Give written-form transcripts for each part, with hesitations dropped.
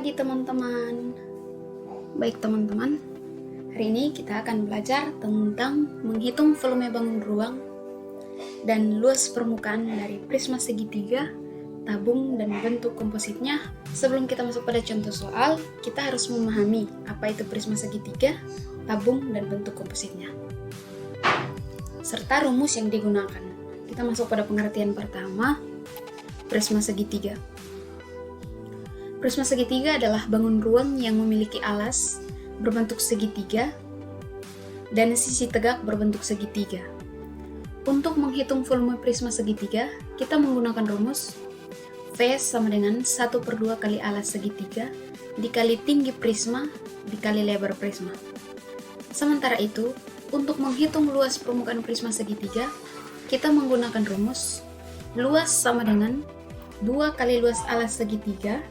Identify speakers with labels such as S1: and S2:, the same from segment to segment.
S1: pagi teman-teman. Baik teman-teman, hari ini kita akan belajar tentang menghitung volume bangun ruang dan luas permukaan dari prisma segitiga, tabung, dan bentuk kompositnya. Sebelum kita masuk pada contoh soal, kita harus memahami apa itu prisma segitiga, tabung, dan bentuk kompositnya, serta rumus yang digunakan. Kita masuk pada pengertian pertama, prisma segitiga. Prisma segitiga adalah bangun ruang yang memiliki alas berbentuk segitiga dan sisi tegak berbentuk segitiga. Untuk menghitung volume prisma segitiga, kita menggunakan rumus V sama dengan 1/2 kali alas segitiga dikali tinggi prisma dikali lebar prisma. Sementara itu, untuk menghitung luas permukaan prisma segitiga, kita menggunakan rumus luas sama dengan 2 kali luas alas segitiga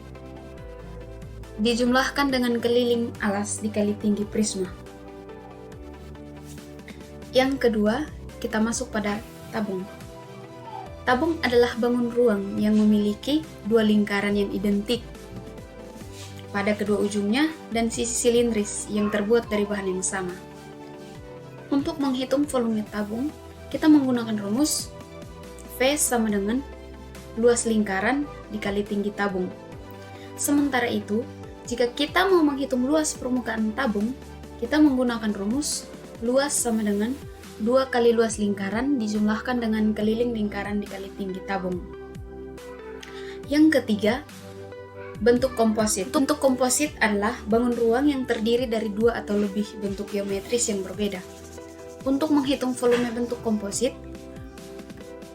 S1: dijumlahkan dengan keliling alas dikali tinggi prisma. Yang kedua, kita masuk pada tabung. Tabung adalah bangun ruang yang memiliki dua lingkaran yang identik pada kedua ujungnya dan sisi silindris yang terbuat dari bahan yang sama. Untuk menghitung volume tabung, kita menggunakan rumus V sama dengan luas lingkaran dikali tinggi tabung. Sementara itu, jika kita mau menghitung luas permukaan tabung, kita menggunakan rumus luas sama dengan 2 kali luas lingkaran dijumlahkan dengan keliling lingkaran dikali tinggi tabung. Yang ketiga, bentuk komposit. Bentuk komposit adalah bangun ruang yang terdiri dari dua atau lebih bentuk geometris yang berbeda. Untuk menghitung volume bentuk komposit,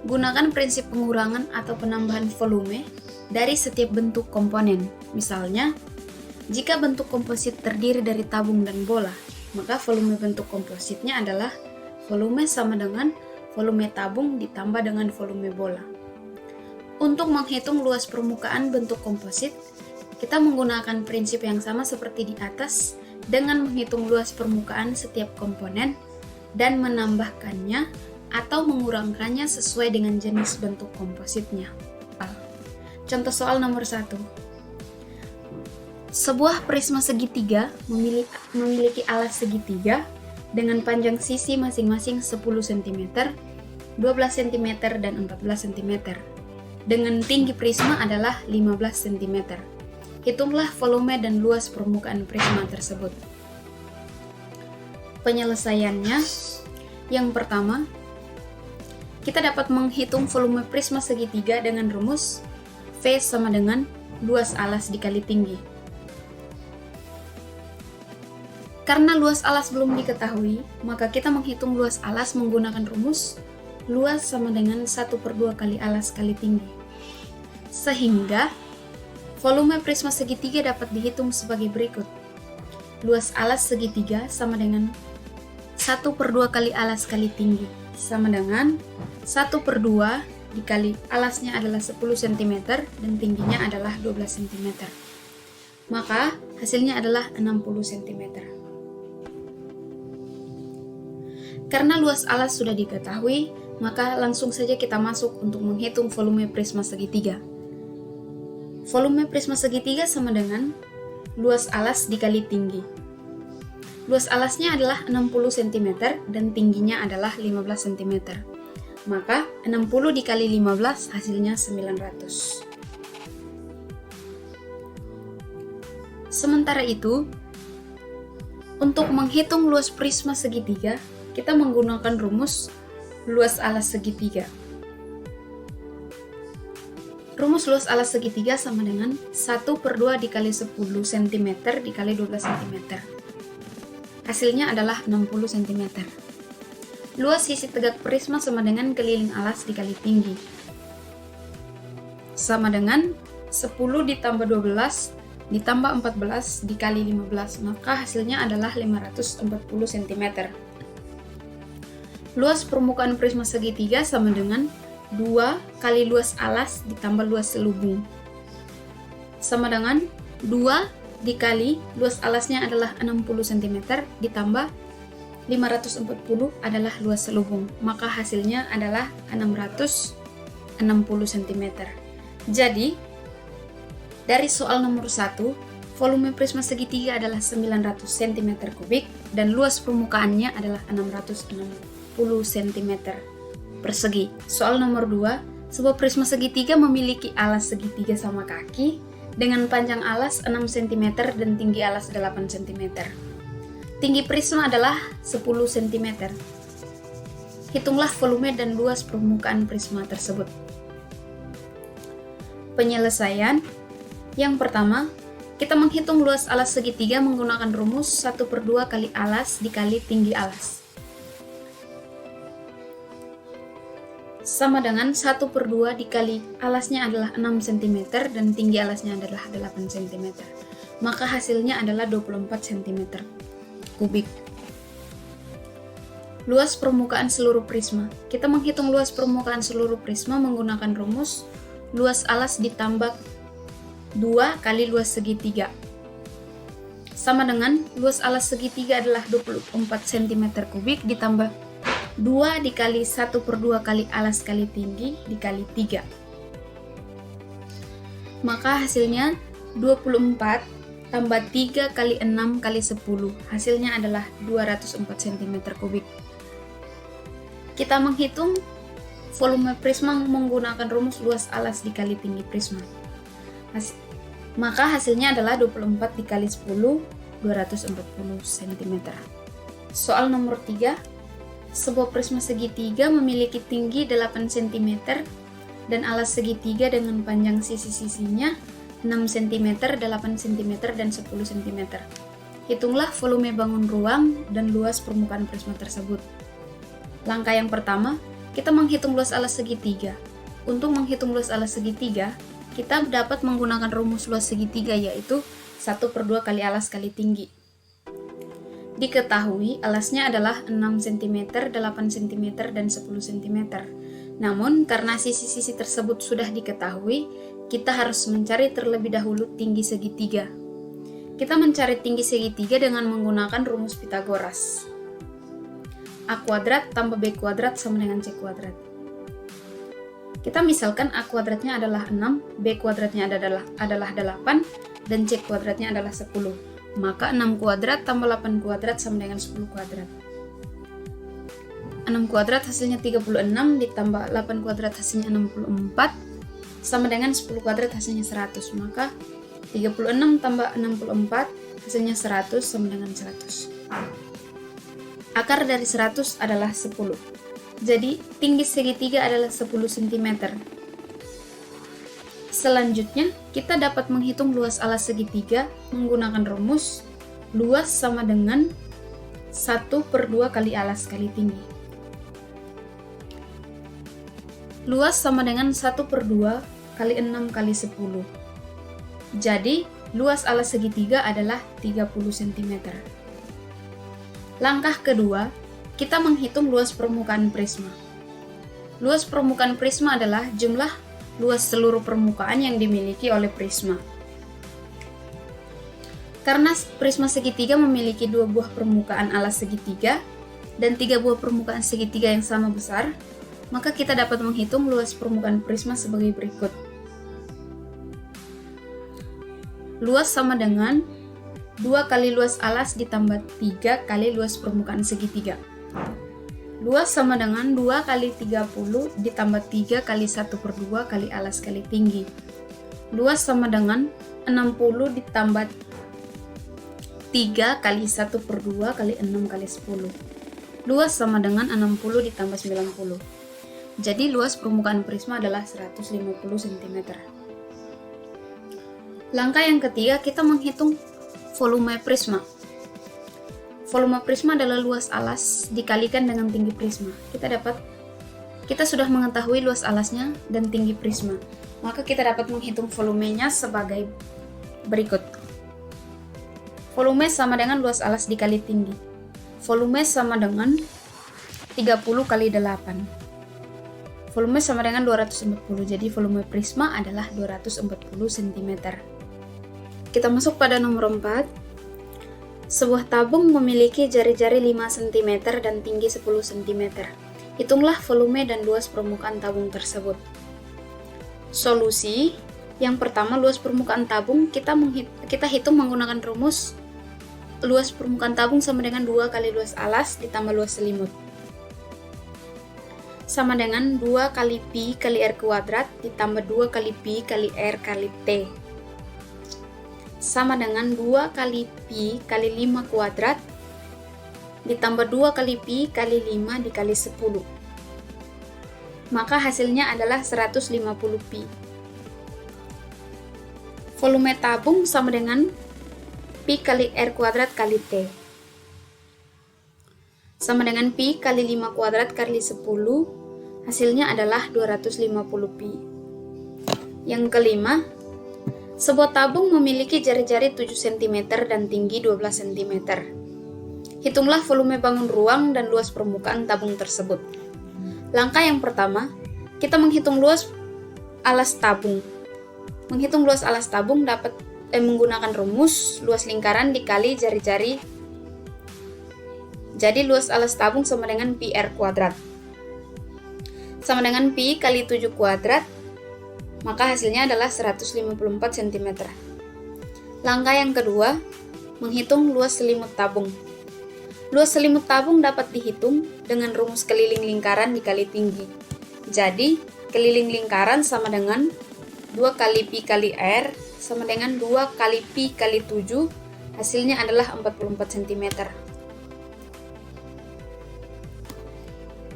S1: gunakan prinsip pengurangan atau penambahan volume dari setiap bentuk komponen. Misalnya, jika bentuk komposit terdiri dari tabung dan bola, maka volume bentuk kompositnya adalah volume sama dengan volume tabung ditambah dengan volume bola. Untuk menghitung luas permukaan bentuk komposit, kita menggunakan prinsip yang sama seperti di atas dengan menghitung luas permukaan setiap komponen dan menambahkannya atau mengurangkannya sesuai dengan jenis bentuk kompositnya. Contoh soal nomor 1. Sebuah prisma segitiga memiliki alas segitiga dengan panjang sisi masing-masing 10 cm, 12 cm, dan 14 cm. Dengan tinggi prisma adalah 15 cm. Hitunglah volume dan luas permukaan prisma tersebut. Penyelesaiannya, yang pertama, kita dapat menghitung volume prisma segitiga dengan rumus V sama dengan luas alas dikali tinggi. Karena luas alas belum diketahui, maka kita menghitung luas alas menggunakan rumus luas sama dengan 1/2 kali alas kali tinggi. Sehingga, volume prisma segitiga dapat dihitung sebagai berikut. Luas alas segitiga sama dengan 1/2 kali alas kali tinggi, sama dengan 1/2 dikali alasnya adalah 10 cm dan tingginya adalah 12 cm. Maka, hasilnya adalah 60 cm. Karena luas alas sudah diketahui, maka langsung saja kita masuk untuk menghitung volume prisma segitiga. Volume prisma segitiga sama dengan luas alas dikali tinggi. Luas alasnya adalah 60 cm dan tingginya adalah 15 cm. Maka 60 dikali 15 hasilnya 900. Sementara itu, untuk menghitung luas prisma segitiga, kita menggunakan rumus luas alas segitiga. Rumus luas alas segitiga sama dengan 1/2 dikali 10 cm dikali 12 cm. Hasilnya adalah 60 cm. Luas sisi tegak prisma sama dengan keliling alas dikali tinggi. Sama dengan 10 ditambah 12 ditambah 14 dikali 15, maka hasilnya adalah 540 cm. Luas permukaan prisma segitiga sama dengan 2 kali luas alas ditambah luas selubung. Sama dengan 2 dikali luas alasnya adalah 60 cm ditambah 540 adalah luas selubung. Maka hasilnya adalah 660 cm. Jadi, dari soal nomor 1, Volume prisma segitiga adalah 900 cm3 dan luas permukaannya adalah 660 cm persegi. Soal nomor 2, sebuah prisma segitiga memiliki alas segitiga sama kaki dengan panjang alas 6 cm dan tinggi alas 8 cm. Tinggi prisma adalah 10 cm. Hitunglah volume dan luas permukaan prisma tersebut. Penyelesaian. Yang pertama, kita menghitung luas alas segitiga menggunakan rumus 1/2 kali alas dikali tinggi alas. Sama dengan 1/2 dikali alasnya adalah 6 cm dan tinggi alasnya adalah 8 cm. Maka hasilnya adalah 24 cm3. Luas permukaan seluruh prisma. Kita menghitung luas permukaan seluruh prisma menggunakan rumus luas alas ditambah 2 kali luas segitiga. Sama dengan luas alas segitiga adalah 24 cm3 ditambah 2 dikali 1/2 kali alas kali tinggi dikali 3. Maka hasilnya 24 tambah 3 kali 6 kali 10. Hasilnya adalah 204 cm3. Kita menghitung volume prisma menggunakan rumus luas alas dikali tinggi prisma. Maka hasilnya adalah 24 dikali 10, 240 cm. Soal nomor 3, sebuah prisma segitiga memiliki tinggi 8 cm dan alas segitiga dengan panjang sisi-sisinya 6 cm, 8 cm, dan 10 cm. Hitunglah volume bangun ruang dan luas permukaan prisma tersebut. Langkah yang pertama, kita menghitung luas alas segitiga. Untuk menghitung luas alas segitiga, kita dapat menggunakan rumus luas segitiga, yaitu 1/2 kali alas kali tinggi. Diketahui alasnya adalah 6 cm, 8 cm, dan 10 cm. Namun, karena sisi-sisi tersebut sudah diketahui, kita harus mencari terlebih dahulu tinggi segitiga. Kita mencari tinggi segitiga dengan menggunakan rumus Pitagoras. A kuadrat tambah B kuadrat sama dengan C kuadrat. Kita misalkan A kuadratnya adalah 6, B kuadratnya adalah 8, dan C kuadratnya adalah 10. Maka 6 kuadrat tambah 8 kuadrat sama dengan 10 kuadrat. 6 kuadrat hasilnya 36, ditambah 8 kuadrat hasilnya 64, sama dengan 10 kuadrat hasilnya 100. Maka 36 tambah 64 hasilnya 100 sama dengan 100. Akar dari 100 adalah 10. Jadi, tinggi segitiga adalah 10 cm. Selanjutnya, kita dapat menghitung luas alas segitiga menggunakan rumus luas sama dengan 1/2 kali alas kali tinggi. Luas sama dengan 1/2 kali 6 kali 10. Jadi, luas alas segitiga adalah 30 cm. Langkah kedua, kita menghitung luas permukaan prisma. Luas permukaan prisma adalah jumlah luas seluruh permukaan yang dimiliki oleh prisma. Karena prisma segitiga memiliki 2 buah permukaan alas segitiga dan 3 buah permukaan segitiga yang sama besar, maka kita dapat menghitung luas permukaan prisma sebagai berikut. Luas sama dengan 2 kali luas alas ditambah 3 kali luas permukaan segitiga. Luas sama dengan 2 kali 30 ditambah 3 kali 1/2 kali alas kali tinggi. Luas sama dengan 60 ditambah 3 kali 1/2 kali 6 kali 10. Luas sama dengan 60 ditambah 90. Jadi luas permukaan prisma adalah 150 cm. Langkah yang ketiga, kita menghitung volume prisma. Volume prisma adalah luas alas dikalikan dengan tinggi prisma. Kita sudah mengetahui luas alasnya dan tinggi prisma. Maka kita dapat menghitung volumenya sebagai berikut. Volume sama dengan luas alas dikali tinggi. Volume sama dengan 30 kali 8. Volume sama dengan 240. Jadi volume prisma adalah 240 cm. Kita masuk pada nomor 4. Sebuah tabung memiliki jari-jari 5 cm dan tinggi 10 cm. Hitunglah volume dan luas permukaan tabung tersebut. Solusi, Yang pertama, luas permukaan tabung kita hitung menggunakan rumus luas permukaan tabung sama dengan 2 kali luas alas ditambah luas selimut. Sama dengan 2 kali pi kali r kuadrat ditambah 2 kali pi kali r kali t. Sama dengan 2 kali pi kali 5 kuadrat ditambah 2 kali pi kali 5 dikali 10. Maka hasilnya adalah 150 pi. Volume tabung sama dengan pi kali r kuadrat kali t. Sama dengan pi kali 5 kuadrat kali 10, hasilnya adalah 250 pi. Yang kelima, sebuah tabung memiliki jari-jari 7 cm dan tinggi 12 cm. Hitunglah volume bangun ruang dan luas permukaan tabung tersebut. Langkah yang pertama, kita menghitung luas alas tabung. Menghitung luas alas tabung dapat menggunakan rumus luas lingkaran dikali jari-jari. Jadi luas alas tabung sama dengan pi r kuadrat. Sama dengan pi kali 7 kuadrat, maka hasilnya adalah 154 cm. Langkah yang kedua, menghitung luas selimut tabung. Luas selimut tabung dapat dihitung dengan rumus keliling lingkaran dikali tinggi. Jadi, keliling lingkaran sama dengan 2 kali pi kali r sama dengan 2 kali pi kali 7, hasilnya adalah 44 cm.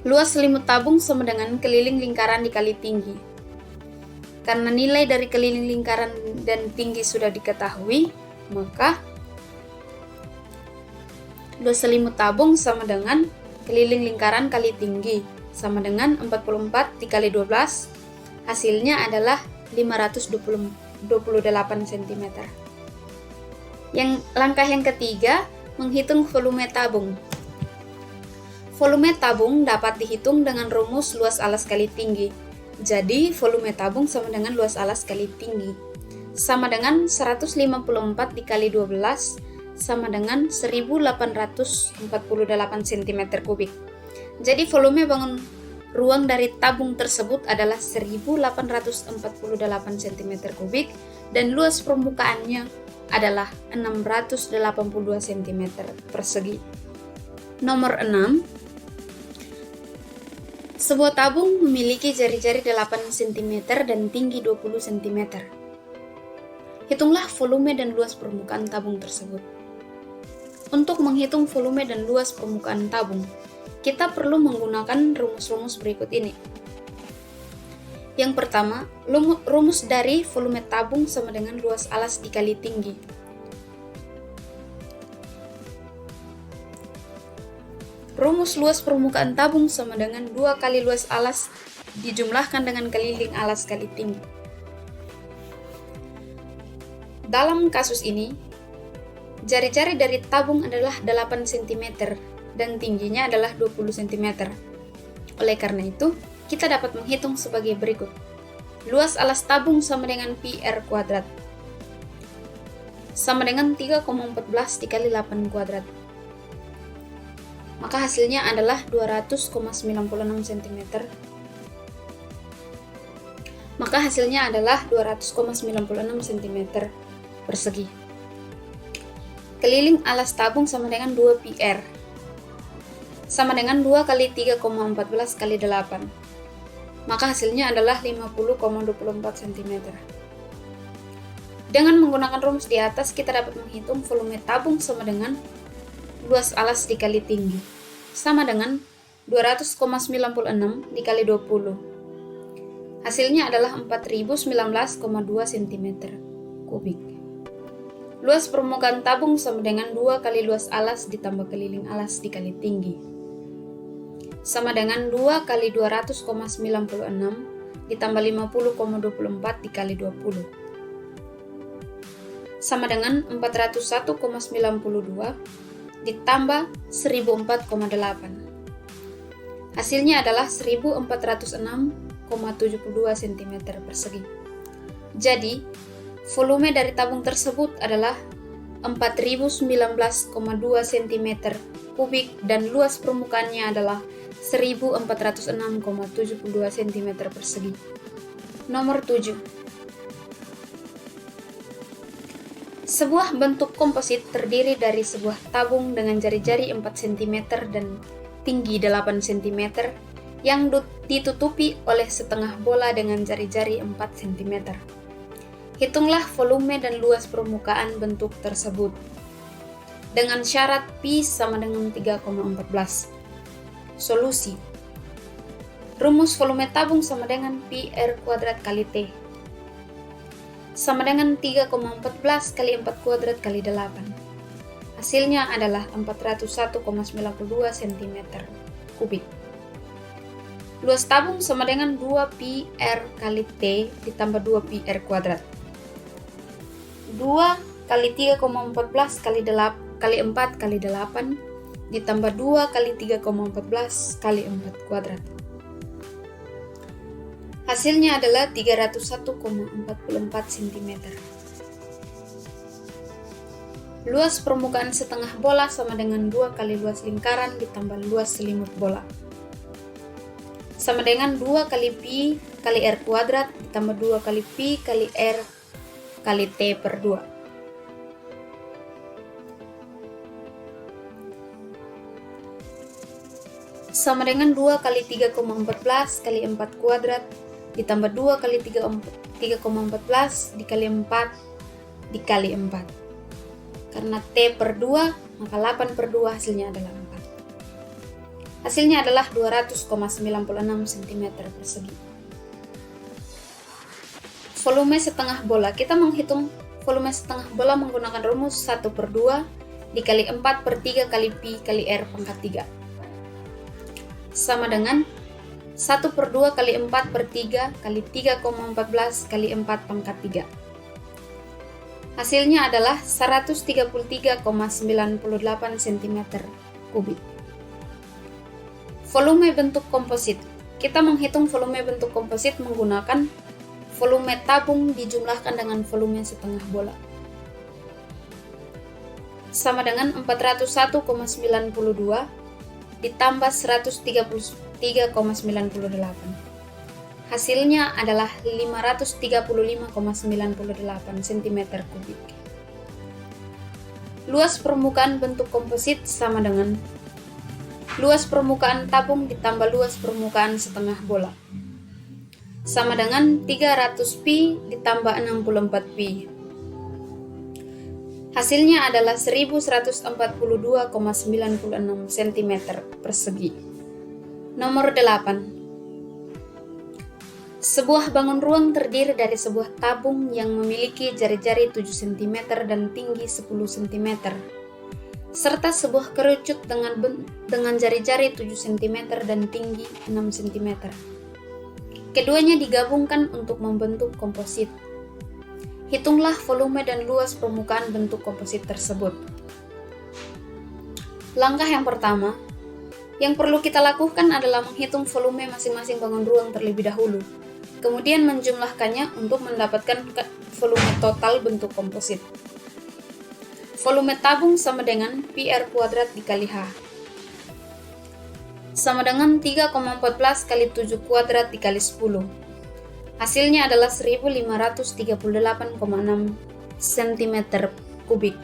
S1: Luas selimut tabung sama dengan keliling lingkaran dikali tinggi. Karena nilai dari keliling lingkaran dan tinggi sudah diketahui, maka luas selimut tabung sama dengan keliling lingkaran kali tinggi sama dengan 44 dikali 12, hasilnya adalah 528 cm. Langkah yang ketiga, menghitung volume tabung. Volume tabung dapat dihitung dengan rumus luas alas kali tinggi. Jadi, volume tabung sama dengan luas alas kali tinggi. Sama dengan 154 dikali 12 sama dengan 1848 cm3. Jadi, volume bangun ruang dari tabung tersebut adalah 1848 cm3 dan luas permukaannya adalah 682 cm persegi. Nomor 6. Sebuah tabung memiliki jari-jari 8 cm dan tinggi 20 cm. Hitunglah volume dan luas permukaan tabung tersebut. Untuk menghitung volume dan luas permukaan tabung, kita perlu menggunakan rumus-rumus berikut ini. Yang pertama, rumus dari volume tabung sama dengan luas alas dikali tinggi. Rumus luas permukaan tabung sama dengan 2 kali luas alas dijumlahkan dengan keliling alas kali tinggi. Dalam kasus ini, jari-jari dari tabung adalah 8 cm dan tingginya adalah 20 cm. Oleh karena itu, kita dapat menghitung sebagai berikut. Luas alas tabung sama dengan pi r kuadrat sama dengan 3,14 dikali 8 kuadrat. Maka hasilnya adalah 200,96 cm. Maka hasilnya adalah 200,96 cm persegi. Keliling alas tabung sama dengan 2 pi r sama dengan 2 kali 3,14 kali 8. Maka hasilnya adalah 50,24 cm. Dengan menggunakan rumus di atas, kita dapat menghitung volume tabung sama dengan luas alas dikali tinggi, sama dengan 200,96 dikali 20. Hasilnya adalah 4019,2 cm kubik. Luas permukaan tabung sama dengan 2 kali luas alas ditambah keliling alas dikali tinggi, sama dengan 2 kali 200,96 ditambah 50,24 dikali 20. Sama dengan 401,92 ditambah 1004,8. Hasilnya adalah 1406,72 cm persegi. Jadi, volume dari tabung tersebut adalah 4019,2 cm kubik dan luas permukaannya adalah 1406,72 cm persegi. Nomor 7. Sebuah bentuk komposit terdiri dari sebuah tabung dengan jari-jari 4 cm dan tinggi 8 cm yang ditutupi oleh setengah bola dengan jari-jari 4 cm. Hitunglah volume dan luas permukaan bentuk tersebut dengan syarat Pi sama dengan 3,14. Solusi. Rumus volume tabung sama dengan Pi R kuadrat kali T sama dengan 3,14 kali 4 kuadrat kali 8. Hasilnya adalah 401,92 cm kubik. Luas tabung sama dengan 2 Pi R kali T ditambah 2 Pi R kuadrat. 2 kali 3,14 kali 4 kali 8 ditambah 2 kali 3,14 kali 4 kuadrat. Hasilnya adalah 301,44 cm. Luas permukaan setengah bola sama dengan 2 kali luas lingkaran ditambah luas selimut bola. Sama dengan 2 kali Pi kali R kuadrat ditambah 2 kali Pi kali R kali T per 2. Sama dengan 2 kali 3,14 kali 4 kuadrat ditambah 2 kali 3,14 dikali 4 dikali 4. Karena T per 2, maka 8 per 2 hasilnya adalah 4. Hasilnya adalah 200,96 cm persegi. Volume setengah bola. Kita menghitung volume setengah bola menggunakan rumus 1 per 2 dikali 4 per 3 kali Pi kali R pangkat 3. Sama dengan 1 per 2 kali 4 per 3 kali 3,14 kali 4 pangkat 3. Hasilnya adalah 133,98 cm kubik. Volume bentuk komposit. Kita menghitung volume bentuk komposit menggunakan volume tabung dijumlahkan dengan volume setengah bola. Sama dengan 401,92 ditambah 133,98. Hasilnya adalah 535,98 cm kubik. Luas permukaan bentuk komposit sama dengan luas permukaan tabung ditambah luas permukaan setengah bola. Sama dengan 300 Pi ditambah 64 Pi. Hasilnya adalah 1142,96 cm persegi. Nomor 8. Sebuah bangun ruang terdiri dari sebuah tabung yang memiliki jari-jari 7 cm dan tinggi 10 cm, serta sebuah kerucut dengan jari-jari 7 cm dan tinggi 6 cm. Keduanya digabungkan untuk membentuk komposit. Hitunglah volume dan luas permukaan bentuk komposit tersebut. Langkah yang pertama, yang perlu kita lakukan adalah menghitung volume masing-masing bangun ruang terlebih dahulu, kemudian menjumlahkannya untuk mendapatkan volume total bentuk komposit. Volume tabung sama dengan Pi R kuadrat dikali H. Sama dengan 3,14 kali 7 kuadrat dikali 10. Hasilnya adalah 1538,6 cm kubik.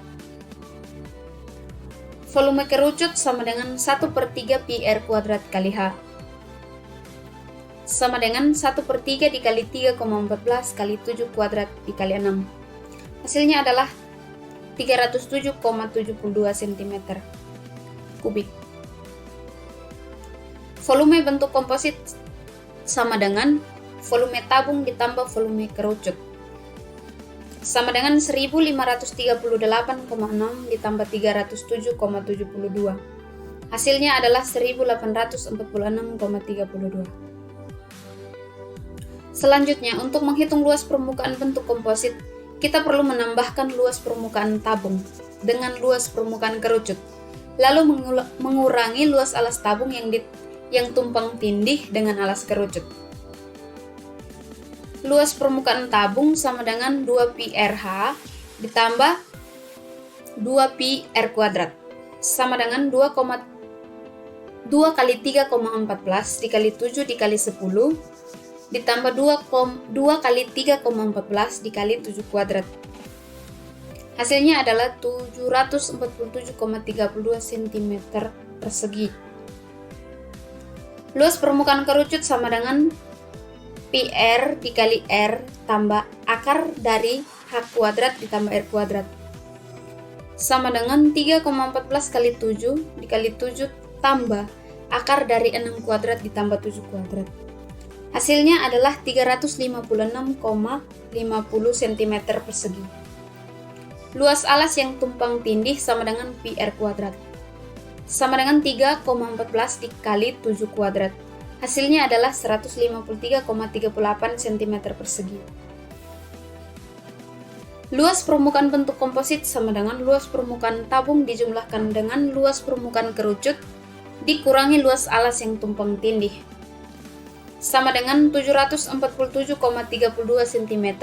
S1: Volume kerucut sama dengan 1 per 3 Pi R kuadrat kali H. Sama dengan 1 per 3 dikali 3,14 kali 7 kuadrat dikali 6. Hasilnya adalah 307,72 cm kubik. Volume bentuk komposit sama dengan volume tabung ditambah volume kerucut. Sama dengan 1538,6 ditambah 307,72. Hasilnya adalah 1846,32. Selanjutnya, untuk menghitung luas permukaan bentuk komposit, kita perlu menambahkan luas permukaan tabung dengan luas permukaan kerucut, lalu mengurangi luas alas tabung yang tumpang tindih dengan alas kerucut. Luas permukaan tabung sama dengan 2 Pi RH ditambah 2 Pi R kuadrat sama dengan 2 kali 3,14 dikali 7 dikali 10 ditambah 2 kali 3,14 dikali 7 kuadrat. Hasilnya adalah 747,32 cm persegi. Luas permukaan kerucut sama dengan PR dikali R tambah akar dari H kuadrat ditambah R kuadrat. Sama dengan 3,14 kali 7 dikali 7 tambah akar dari 6 kuadrat ditambah 7 kuadrat. Hasilnya adalah 356,50 cm persegi. Luas alas yang tumpang tindih sama dengan PR kuadrat. Sama dengan 3,14 dikali 7 kuadrat. Hasilnya adalah 153,38 cm persegi. Luas permukaan bentuk komposit sama dengan luas permukaan tabung dijumlahkan dengan luas permukaan kerucut dikurangi luas alas yang tumpang tindih. Sama dengan 747,32 cm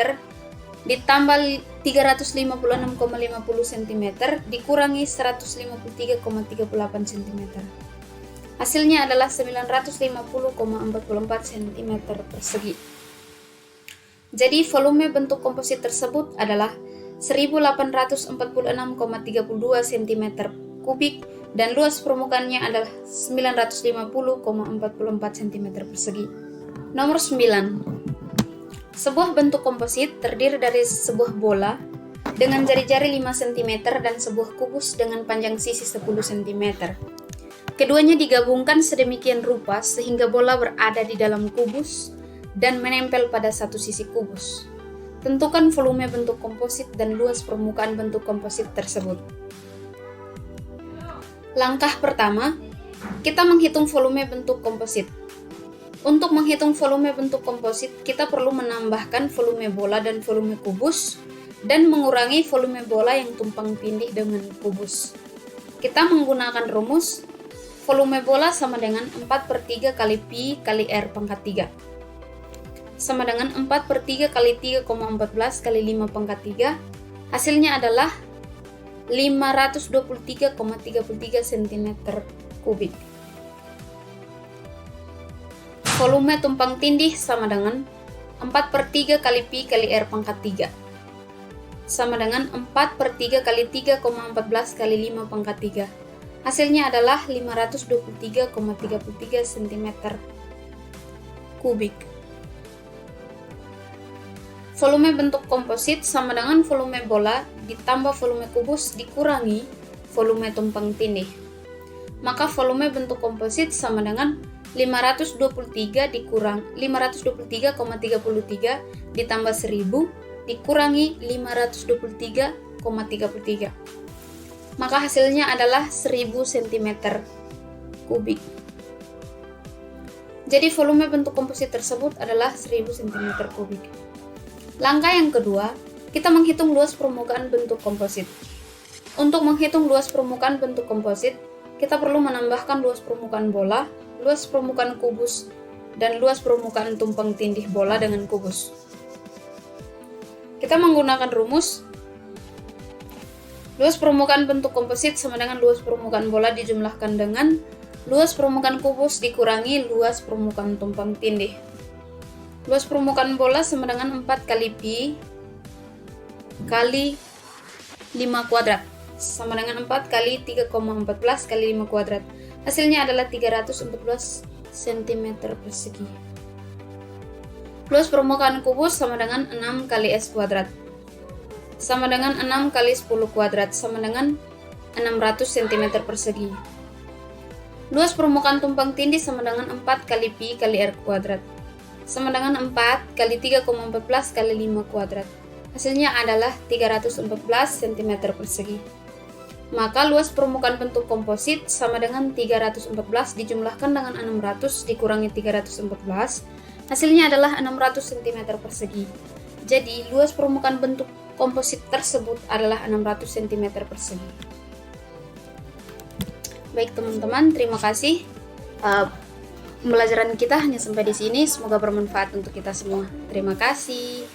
S1: ditambah 356,50 cm dikurangi 153,38 cm. Hasilnya adalah 950,44 cm persegi. Jadi volume bentuk komposit tersebut adalah 1846,32 cm kubik dan luas permukaannya adalah 950,44 cm persegi. Nomor 9. Sebuah bentuk komposit terdiri dari sebuah bola dengan jari-jari 5 cm dan sebuah kubus dengan panjang sisi 10 cm. Keduanya digabungkan sedemikian rupa sehingga bola berada di dalam kubus dan menempel pada satu sisi kubus. Tentukan volume bentuk komposit dan luas permukaan bentuk komposit tersebut. Langkah pertama, kita menghitung volume bentuk komposit. Untuk menghitung volume bentuk komposit, kita perlu menambahkan volume bola dan volume kubus dan mengurangi volume bola yang tumpang tindih dengan kubus. Kita menggunakan rumus volume bola sama dengan 4/3 kali pi kali R pangkat 3. Sama dengan 4/3 kali 3,14 kali 5 pangkat 3. Hasilnya adalah 523,33 cm kubik. Volume tumpang tindih sama dengan 4/3 kali pi kali R pangkat 3. Sama dengan 4/3 kali 3,14 kali 5 pangkat 3. Hasilnya adalah 523,33 cm kubik. Volume bentuk komposit sama dengan volume bola ditambah volume kubus dikurangi volume tumpang tindih. Maka volume bentuk komposit sama dengan 523,33 ditambah 1000 dikurangi 523,33. Maka hasilnya adalah 1000 cm kubik. Jadi volume bentuk komposit tersebut adalah 1000 cm kubik. Langkah yang kedua, kita menghitung luas permukaan bentuk komposit. Untuk menghitung luas permukaan bentuk komposit, kita perlu menambahkan luas permukaan bola, luas permukaan kubus, dan luas permukaan tumpang tindih bola dengan kubus. Kita menggunakan rumus luas permukaan bentuk komposit sama dengan luas permukaan bola dijumlahkan dengan luas permukaan kubus dikurangi luas permukaan tumpang tindih. Luas permukaan bola sama dengan 4 kali pi kali 5 kuadrat sama dengan 4 kali 3,14 kali 5 kuadrat. Hasilnya adalah 314 cm persegi. Luas permukaan kubus sama dengan 6 kali S kuadrat sama dengan 6 kali 10 kuadrat sama dengan 600 cm persegi. Luas permukaan tumpang tindih sama dengan 4 kali pi kali R kuadrat sama dengan 4 kali 3,14 kali 5 kuadrat. Hasilnya adalah 314 cm persegi. Maka luas permukaan bentuk komposit sama dengan 314 dijumlahkan dengan 600 dikurangi 314. Hasilnya adalah 600 cm persegi. Jadi luas permukaan bentuk komposit tersebut adalah 600 cm persegi. Baik teman-teman, terima kasih. Pembelajaran kita hanya sampai di sini. Semoga bermanfaat untuk kita semua. Terima kasih.